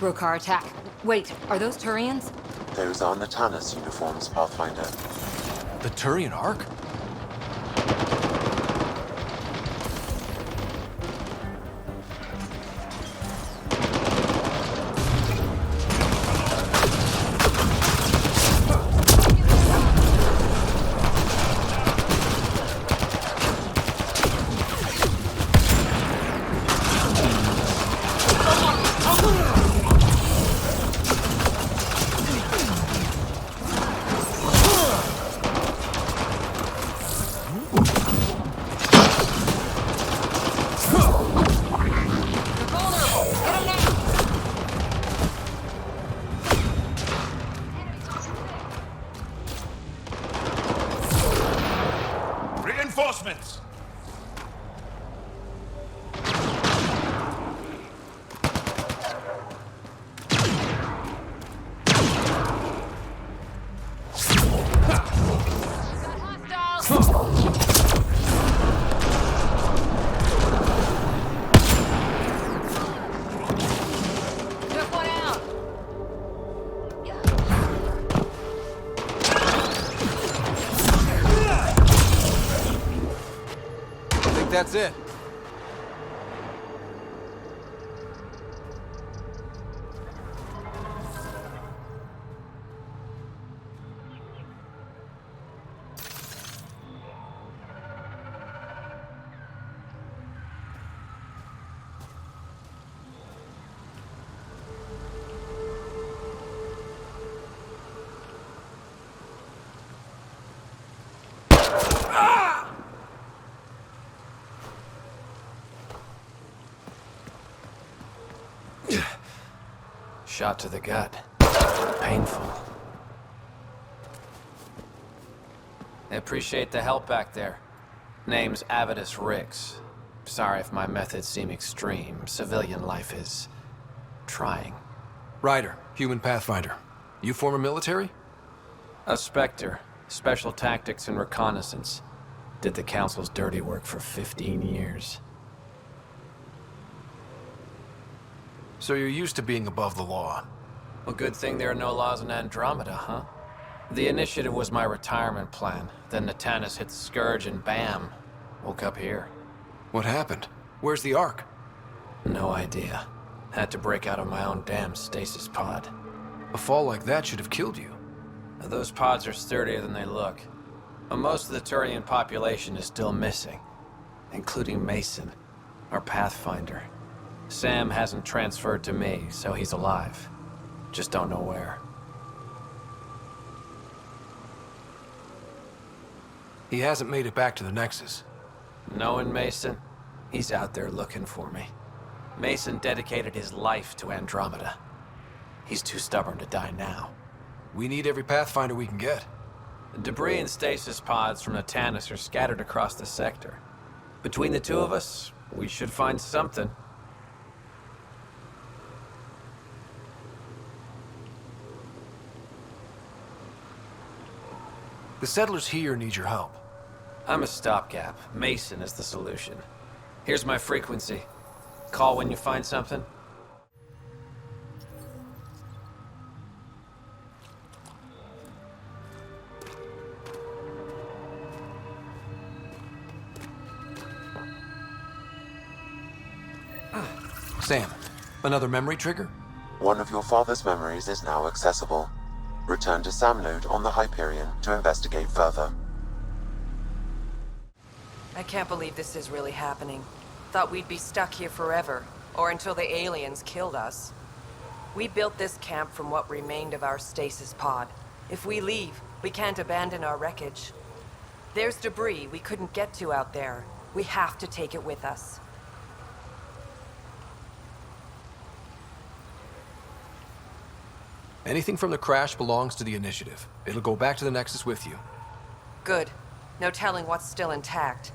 Brokar attack. Wait, are those Turians? Those are Natanus uniforms, Pathfinder. The Turian Ark? Reinforcements! That's it. Shot to the gut. Painful. I appreciate the help back there. Name's Avidus Rix. Sorry if my methods seem extreme. Civilian life is trying. Ryder, human Pathfinder. You former military? A Spectre. Special tactics and reconnaissance. Did the Council's dirty work for 15 years. So you're used to being above the law. Well, good thing there are no laws in Andromeda, huh? The initiative was my retirement plan. Then Natanus hit the Scourge and bam, woke up here. What happened? Where's the Ark? No idea. Had to break out of my own damn stasis pod. A fall like that should have killed you. Those pods are sturdier than they look. But most of the Turian population is still missing, including Mason, our Pathfinder. Sam hasn't transferred to me, so he's alive. Just don't know where. He hasn't made it back to the Nexus. Knowing Mason, he's out there looking for me. Mason dedicated his life to Andromeda. He's too stubborn to die now. We need every Pathfinder we can get. Debris and stasis pods from Natanus are scattered across the sector. Between the two of us, we should find something. The settlers here need your help. I'm a stopgap. Mason is the solution. Here's my frequency. Call when you find something. Sam, another memory trigger? One of your father's memories is now accessible. Return to Sam node on the Hyperion to investigate further. I can't believe this is really happening. Thought we'd be stuck here forever, or until the aliens killed us. We built this camp from what remained of our stasis pod. If we leave, we can't abandon our wreckage. There's debris we couldn't get to out there. We have to take it with us. Anything from the crash belongs to the Initiative. It'll go back to the Nexus with you. Good. No telling what's still intact.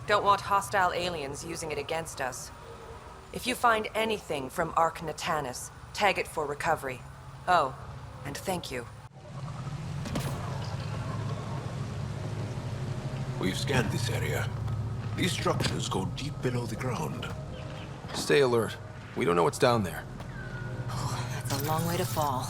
Don't want hostile aliens using it against us. If you find anything from Ark Natanus, tag it for recovery. Oh, and thank you. We've scanned this area. These structures go deep below the ground. Stay alert. We don't know what's down there. a long way to fall.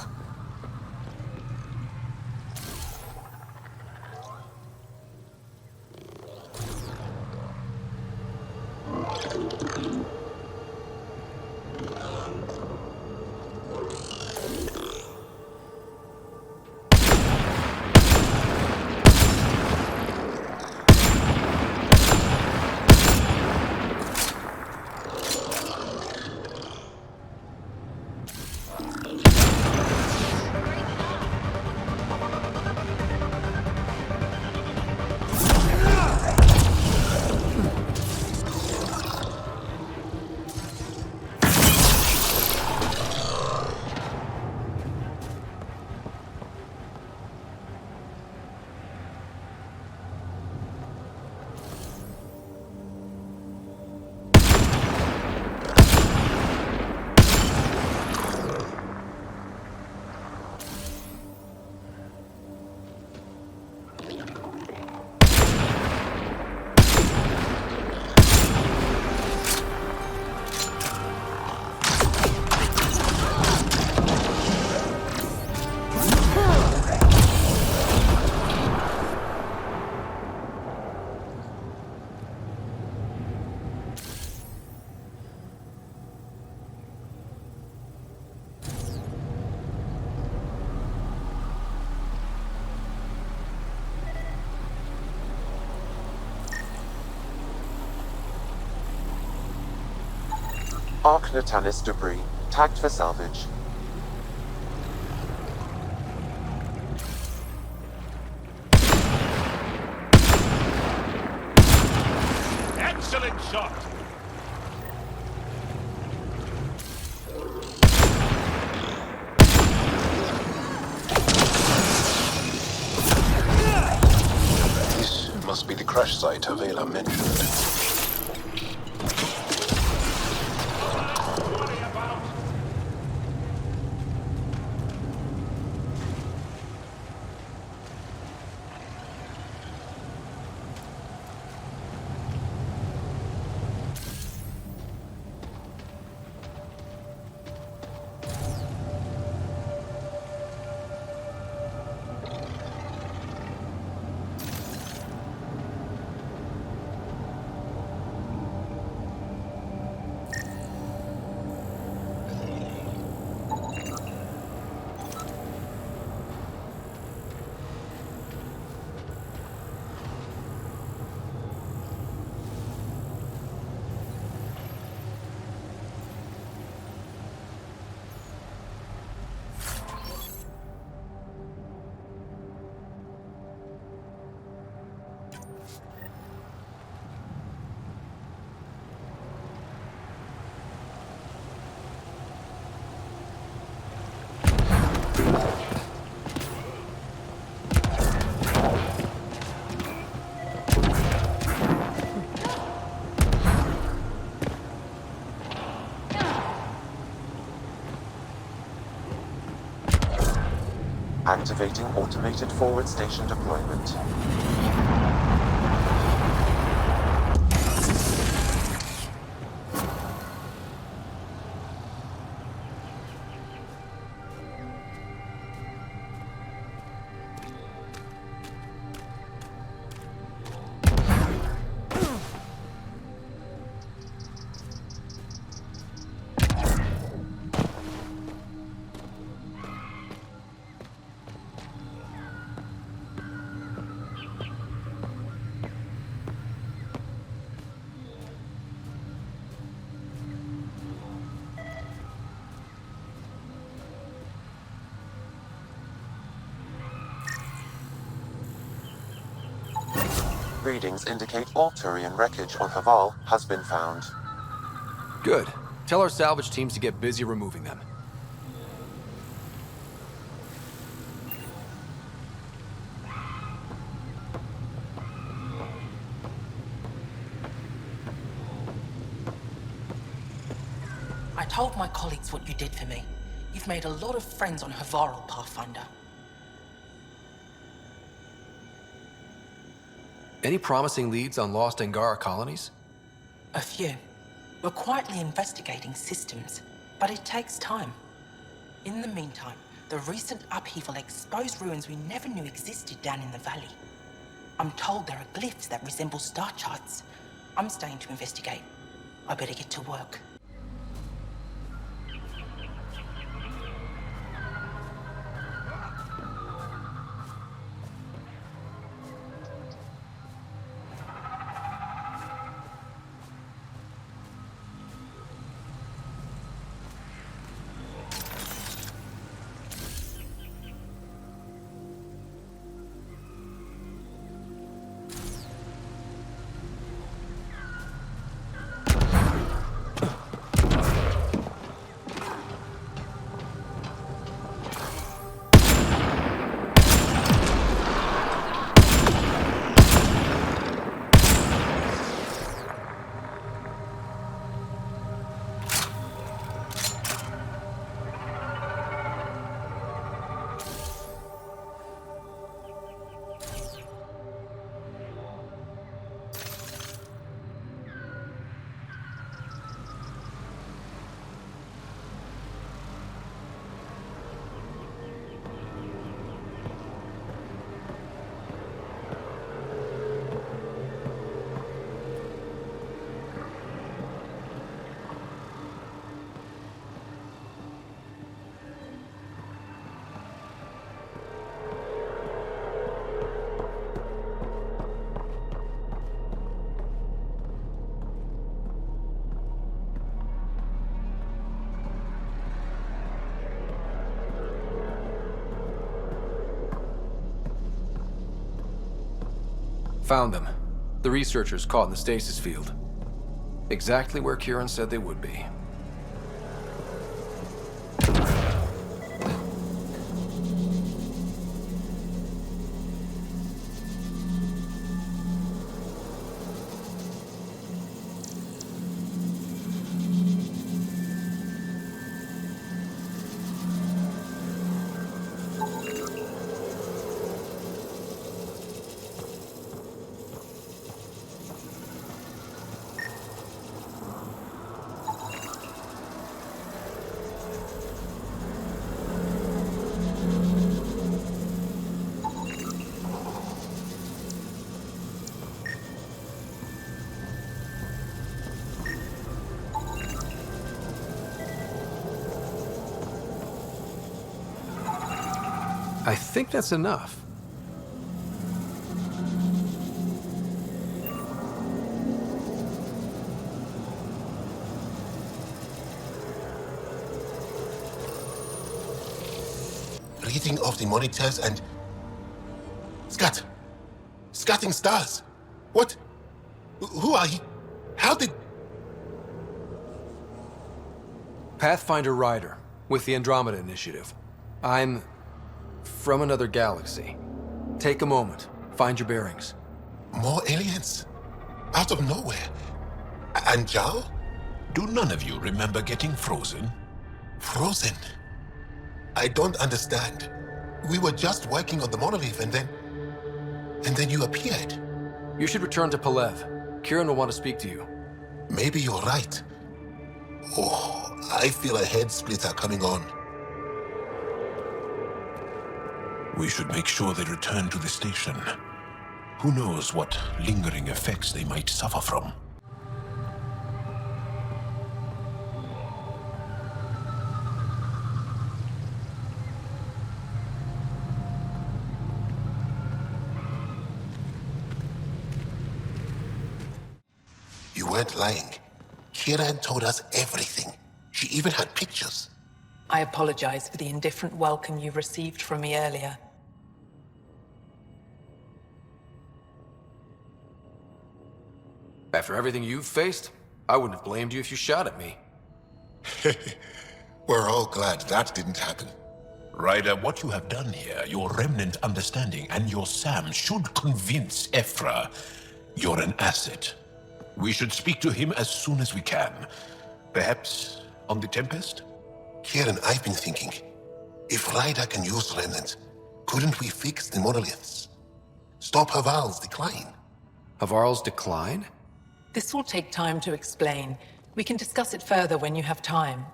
Arc Natalis debris, tagged for salvage. Excellent shot! This must be the crash site Havarl mentioned. Activating automated forward station deployment. Readings indicate all Turian wreckage on Havarl has been found. Good. Tell our salvage teams to get busy removing them. I told my colleagues what you did for me. You've made a lot of friends on Havarl, Pathfinder. Any promising leads on lost Angara colonies? A few. We're quietly investigating systems, but it takes time. In the meantime, the recent upheaval exposed ruins we never knew existed down in the valley. I'm told there are glyphs that resemble star charts. I'm staying to investigate. I better get to work. Found them. The researchers caught in the stasis field. Exactly where Kieran said they would be. I think that's enough. Reading of the monitors and... Scatting stars! What? Who are you? How did... Pathfinder Ryder, with the Andromeda Initiative. I'm from another galaxy. Take a moment, find your bearings. More aliens? Out of nowhere? And Zhao? Do none of you remember getting frozen? Frozen? I don't understand. We were just working on the monolith and then you appeared. You should return to Palev. Kieran will want to speak to you. Maybe you're right. Oh, I feel a head splitter coming on. We should make sure they return to the station. Who knows what lingering effects they might suffer from. You weren't lying. Kieran told us everything. She even had pictures. I apologize for the indifferent welcome you received from me earlier. After everything you've faced, I wouldn't have blamed you if you shot at me. We're all glad that didn't happen. Ryder, what you have done here, your remnant understanding and your Sam should convince Ephra you're an asset. We should speak to him as soon as we can. Perhaps on the Tempest? Kieran, I've been thinking. If Ryder can use remnants, couldn't we fix the monoliths? Stop Havarl's decline? Havarl's decline? This will take time to explain. We can discuss it further when you have time.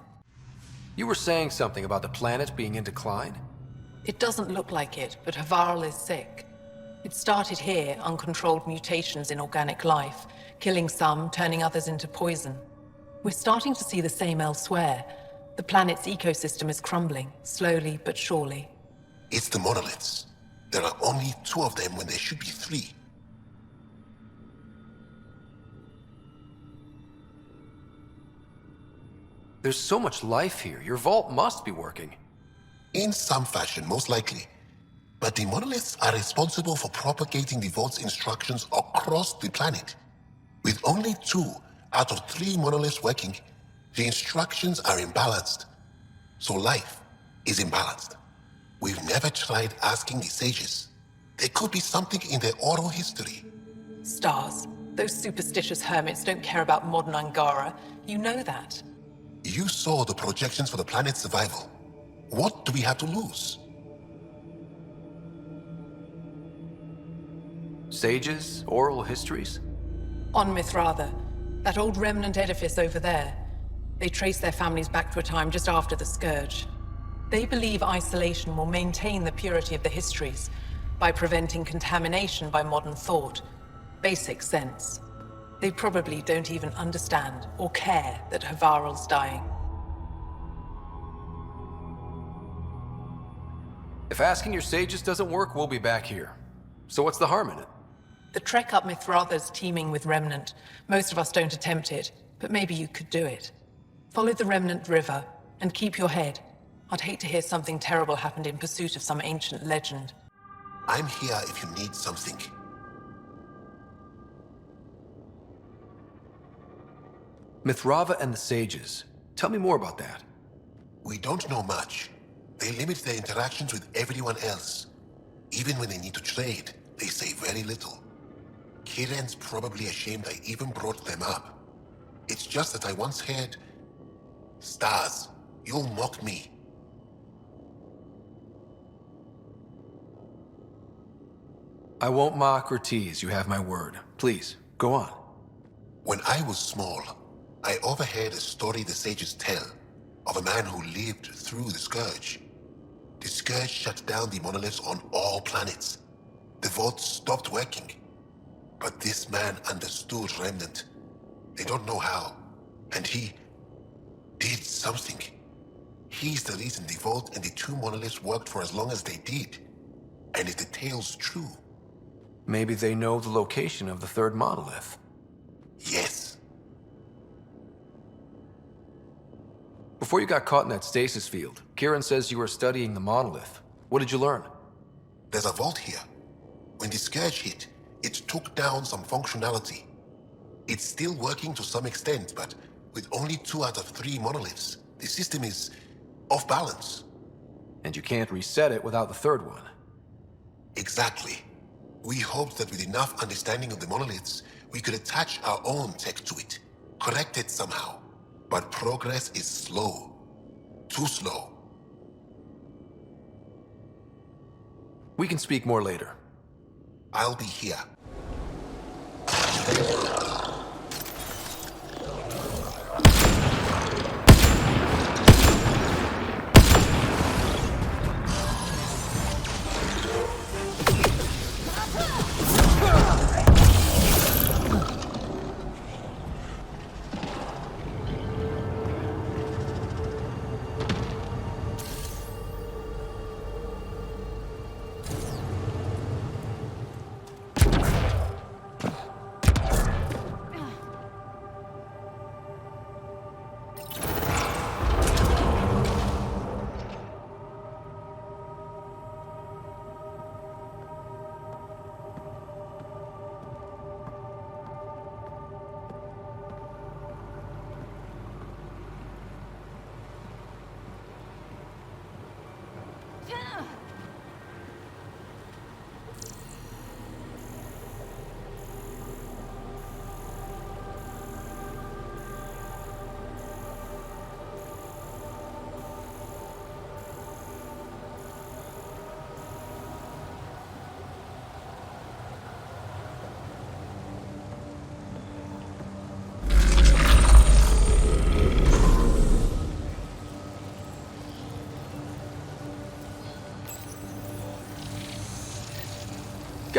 You were saying something about the planet being in decline? It doesn't look like it, but Havarl is sick. It started here, uncontrolled mutations in organic life, killing some, turning others into poison. We're starting to see the same elsewhere. The planet's ecosystem is crumbling, slowly but surely. It's the monoliths. There are only 2 of them when there should be 3. There's so much life here. Your vault must be working. In some fashion, most likely. But the monoliths are responsible for propagating the vault's instructions across the planet. With only 2 out of 3 monoliths working, the instructions are imbalanced. So life is imbalanced. We've never tried asking the sages. There could be something in their oral history. Stars. Those superstitious hermits don't care about modern Angara. You know that. You saw the projections for the planet's survival. What do we have to lose? Sages? Oral histories? On Mithrava, that old remnant edifice over there. They trace their families back to a time just after the Scourge. They believe isolation will maintain the purity of the histories by preventing contamination by modern thought. Basic sense. They probably don't even understand or care that Havarl's dying. If asking your sages doesn't work, we'll be back here. So what's the harm in it? The trek up Mithrava's teeming with Remnant. Most of us don't attempt it, but maybe you could do it. Follow the Remnant River, and keep your head. I'd hate to hear something terrible happened in pursuit of some ancient legend. I'm here if you need something. Mithrava and the sages. Tell me more about that. We don't know much. They limit their interactions with everyone else. Even when they need to trade, they say very little. Kiran's probably ashamed I even brought them up. It's just that I once heard... Stars, you'll mock me. I won't mock or tease, you have my word. Please, go on. When I was small, I overheard a story the sages tell of a man who lived through the Scourge. The Scourge shut down the monoliths on all planets. The vaults stopped working. But this man understood Remnant. They don't know how. And he did something. He's the reason the vault and the 2 monoliths worked for as long as they did. And if the tale's true... Maybe they know the location of the 3rd monolith. Yes. Before you got caught in that stasis field, Kiran says you were studying the monolith. What did you learn? There's a vault here. When the Scourge hit, it took down some functionality. It's still working to some extent, but with only 2 out of 3 monoliths, the system is off balance. And you can't reset it without the 3rd one. Exactly. We hoped that with enough understanding of the monoliths, we could attach our own tech to it, correct it somehow. But progress is slow. Too slow. We can speak more later. I'll be here.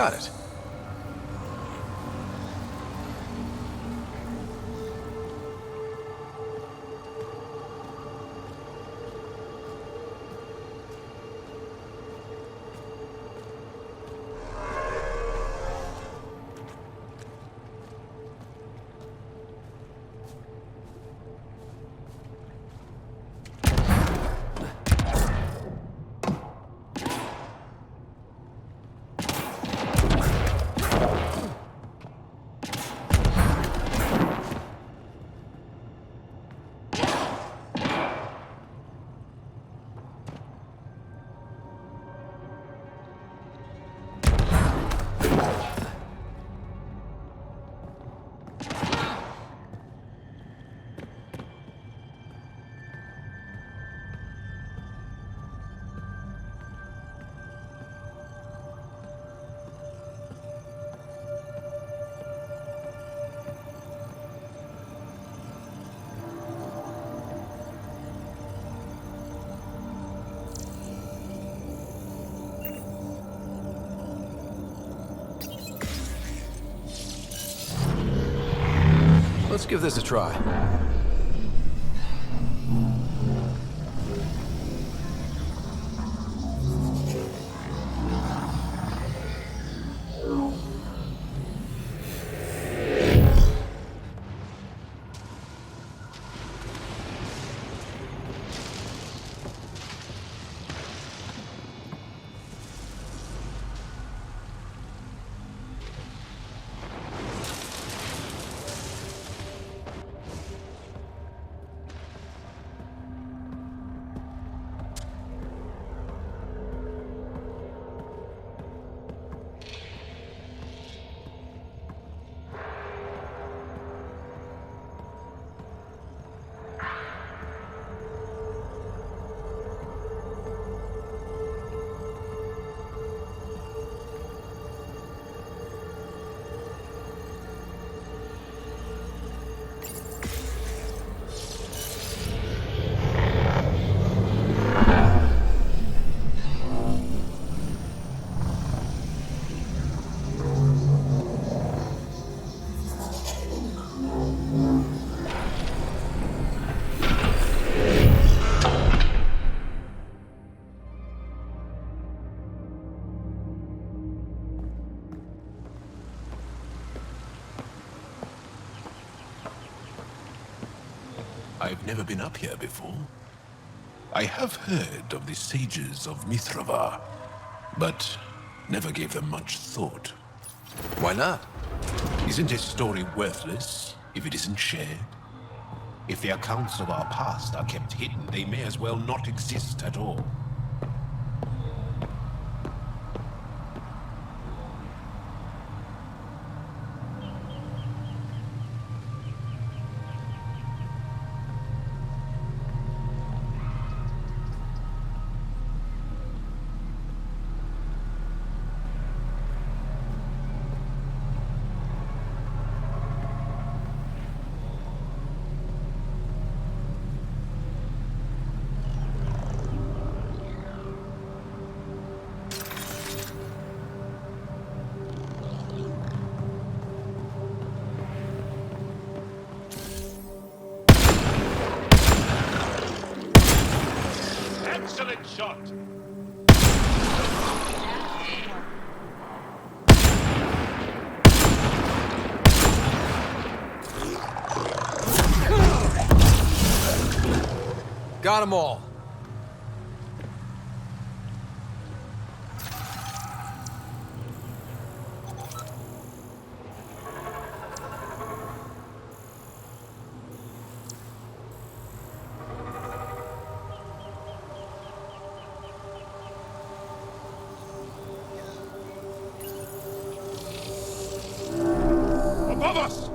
Got it. Let's give this a try. I've never been up here before. I have heard of the sages of Mithrava, but never gave them much thought. Why not? Isn't a story worthless if it isn't shared? If the accounts of our past are kept hidden, they may as well not exist at all. Excellent shot! Got them all. Above us!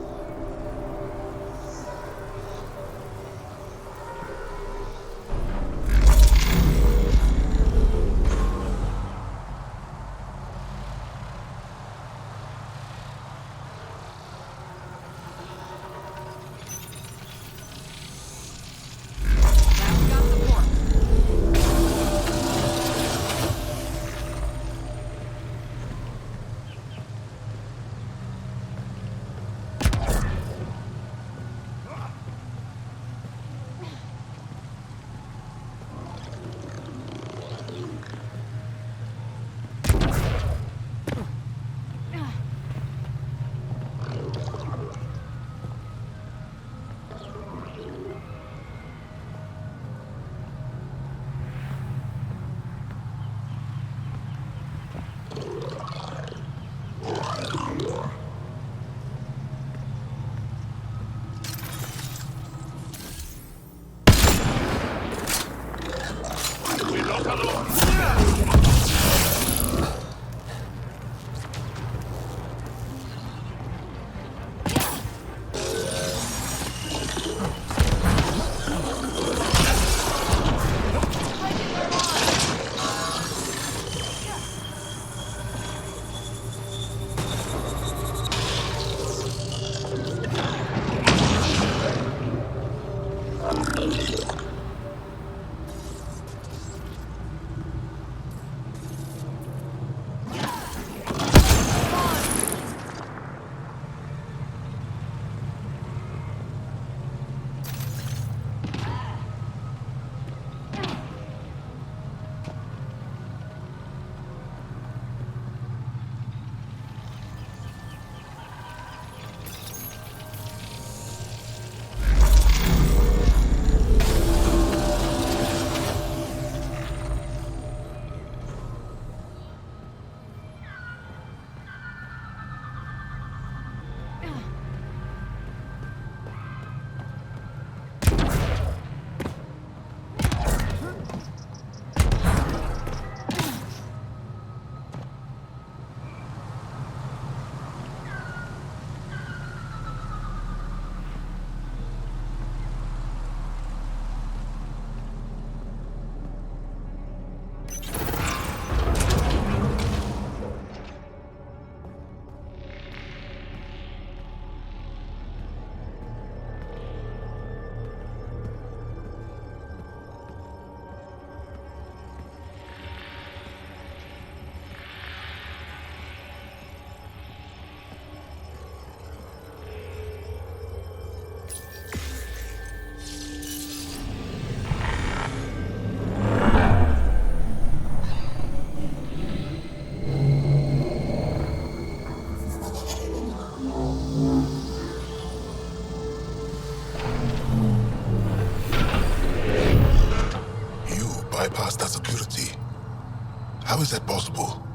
How is that possible?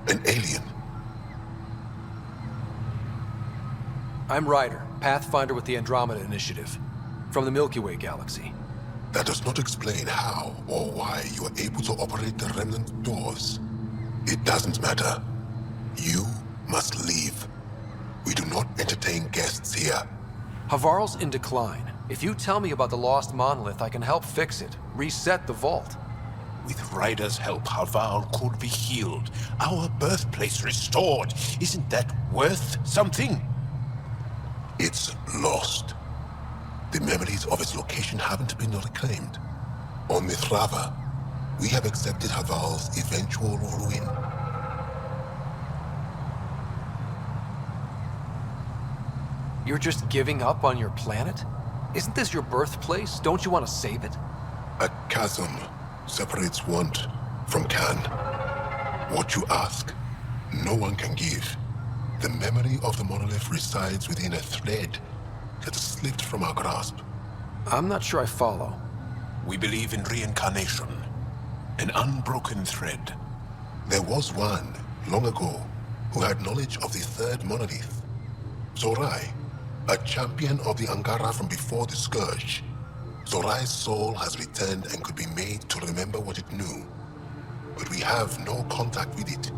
An alien? I'm Ryder, Pathfinder with the Andromeda Initiative, from the Milky Way galaxy. That does not explain how or why you are able to operate the remnant doors. It doesn't matter. You must leave. We do not entertain guests here. Havarl's in decline. If you tell me about the lost monolith, I can help fix it, reset the vault. With Ryder's help, Havarl could be healed. Our birthplace restored. Isn't that worth something? It's lost. The memories of its location haven't been reclaimed. On Mithrava, we have accepted Havarl's eventual ruin. You're just giving up on your planet? Isn't this your birthplace? Don't you want to save it? A chasm separates want from can. What you ask, no one can give. The memory of the monolith resides within a thread that slipped from our grasp. I'm not sure I follow. We believe in reincarnation. An unbroken thread. There was one, long ago, who had knowledge of the third monolith. Zorai, a champion of the Angara from before the Scourge. Zorai's soul has returned and could be made to remember what it knew. But we have no contact with it.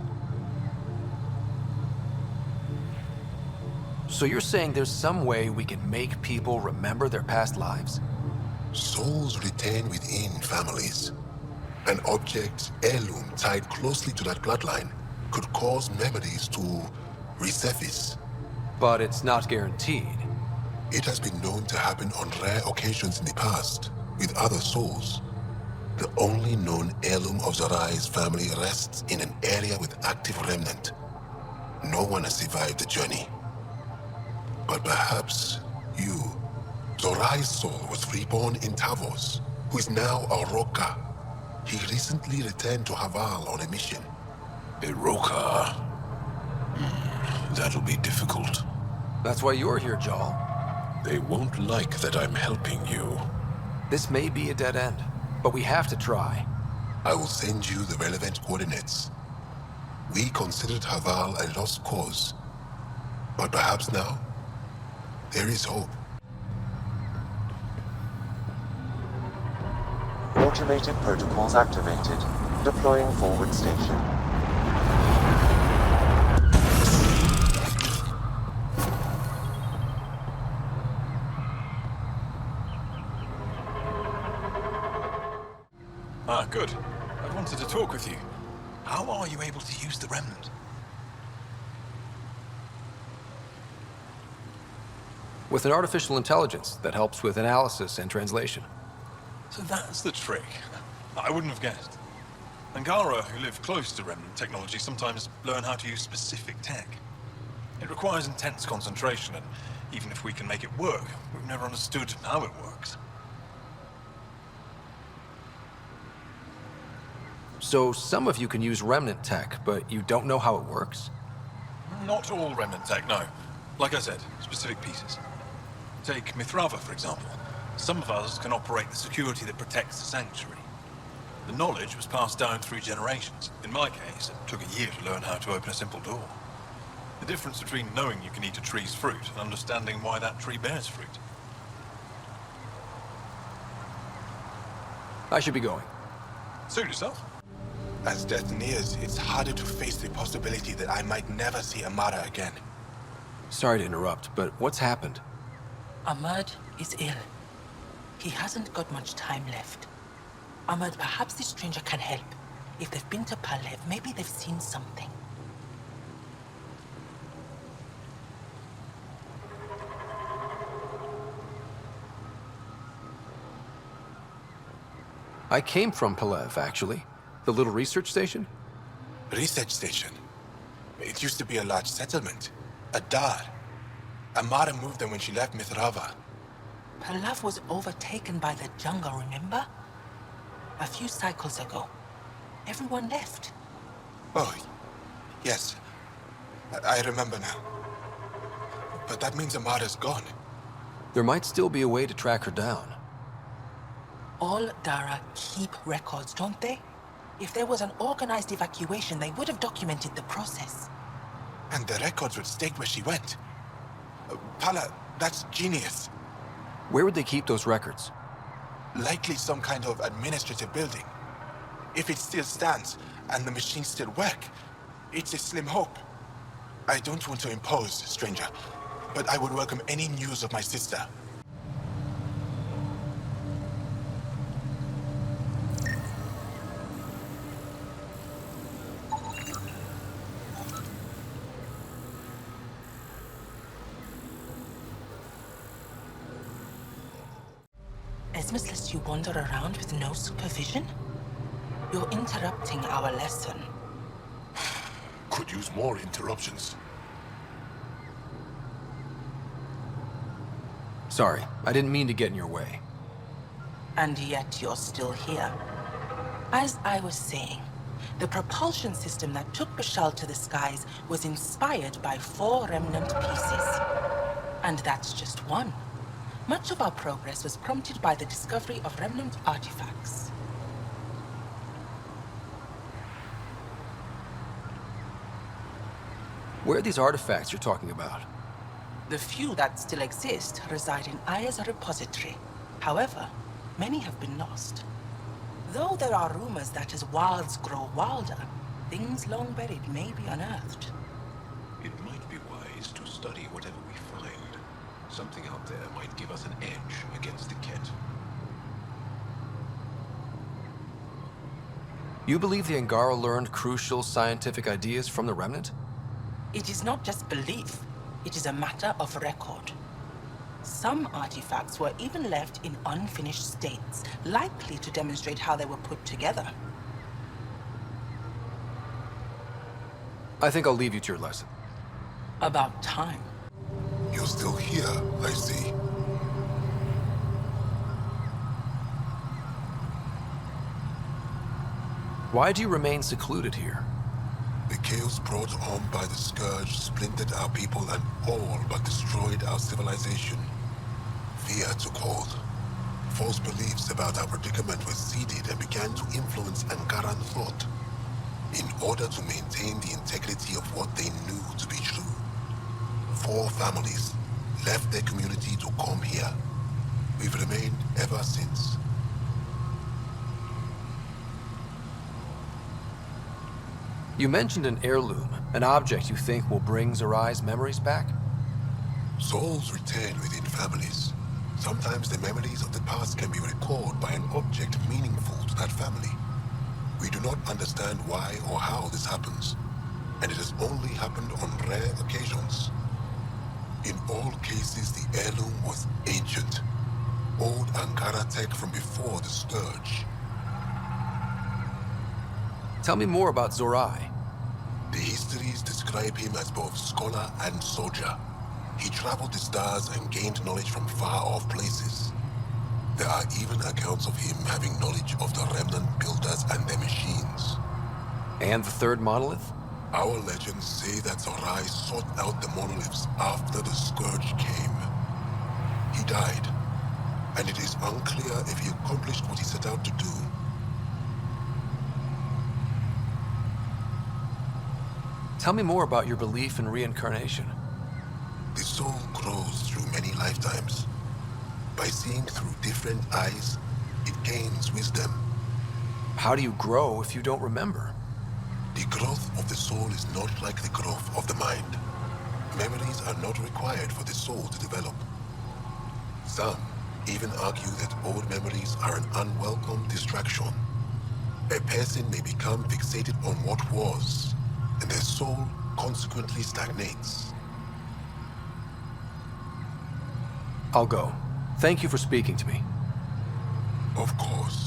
So you're saying there's some way we can make people remember their past lives? Souls retain within families. An object, heirloom tied closely to that bloodline could cause memories to resurface. But it's not guaranteed. It has been known to happen on rare occasions in the past, with other souls. The only known heirloom of Zorai's family rests in an area with active remnant. No one has survived the journey. But perhaps you. Zorai's soul was reborn in Tavos, who is now a Roka. He recently returned to Havarl on a mission. A Roka. That'll be difficult. That's why you're here, Jarl. They won't like that I'm helping you. This may be a dead end, but we have to try. I will send you the relevant coordinates. We considered Havarl a lost cause. But perhaps now, there is hope. Automated protocols activated. Deploying forward station. Good. I wanted to talk with you. How are you able to use the remnant? With an artificial intelligence that helps with analysis and translation. So that's the trick. I wouldn't have guessed. Angara, who live close to remnant technology, sometimes learn how to use specific tech. It requires intense concentration, and even if we can make it work, we've never understood how it works. So some of you can use remnant tech, but you don't know how it works? Not all remnant tech, no. Like I said, specific pieces. Take Mithrava, for example. Some of us can operate the security that protects the sanctuary. The knowledge was passed down through generations. In my case, it took a year to learn how to open a simple door. The difference between knowing you can eat a tree's fruit and understanding why that tree bears fruit. I should be going. Suit yourself. As death nears, it's harder to face the possibility that I might never see Amara again. Sorry to interrupt, but what's happened? Ahmad is ill. He hasn't got much time left. Ahmad, perhaps this stranger can help. If they've been to Palev, maybe they've seen something. I came from Palev, actually. The little research station? Research station. It used to be a large settlement. A dar. Amara moved them when she left Mithrava. Palev was overtaken by the jungle, remember? A few cycles ago. Everyone left. Oh, yes. I remember now. But that means Amara's gone. There might still be a way to track her down. All Dara keep records, don't they? If there was an organized evacuation, they would have documented the process. And the records would state where she went. Pala, that's genius. Where would they keep those records? Likely some kind of administrative building. If it still stands, and the machines still work, it's a slim hope. I don't want to impose, stranger, but I would welcome any news of my sister. Esmus lets you wander around with no supervision? You're interrupting our lesson. Could use more interruptions. Sorry, I didn't mean to get in your way. And yet you're still here. As I was saying, the propulsion system that took Bashal to the skies was inspired by 4 remnant pieces. And that's just one. Much of our progress was prompted by the discovery of remnant artifacts. Where are these artifacts you're talking about? The few that still exist reside in Aya's repository. However, many have been lost. Though there are rumors that as wilds grow wilder, things long buried may be unearthed. It might be wise to study whatever we find. Something out there might give us an edge against the Kett. You believe the Angara learned crucial scientific ideas from the Remnant? It is not just belief, it is a matter of record. Some artifacts were even left in unfinished states, likely to demonstrate how they were put together. I think I'll leave you to your lesson. About time. You're still here, I see. Why do you remain secluded here? The chaos brought on by the Scourge splintered our people and all but destroyed our civilization. Fear took hold. False beliefs about our predicament were seeded and began to influence Angaran thought. In order to maintain the integrity of what they knew to be true, 4 families left their community to come here. We've remained ever since. You mentioned an heirloom, an object you think will bring Zorai's memories back? Souls return within families. Sometimes the memories of the past can be recalled by an object meaningful to that family. We do not understand why or how this happens, and it has only happened on rare occasions. In all cases, the heirloom was ancient. Old Angara tech from before the Scourge. Tell me more about Zorai. The histories describe him as both scholar and soldier. He traveled the stars and gained knowledge from far-off places. There are even accounts of him having knowledge of the remnant builders and their machines. And the 3rd monolith? Our legends say that Zorai sought out the monoliths after the Scourge came. He died, and it is unclear if he accomplished what he set out to do. Tell me more about your belief in reincarnation. The soul grows through many lifetimes. By seeing through different eyes, it gains wisdom. How do you grow if you don't remember? The growth of the soul is not like the growth of the mind. Memories are not required for the soul to develop. Some even argue that old memories are an unwelcome distraction. A person may become fixated on what was, and their soul consequently stagnates. I'll go. Thank you for speaking to me. Of course.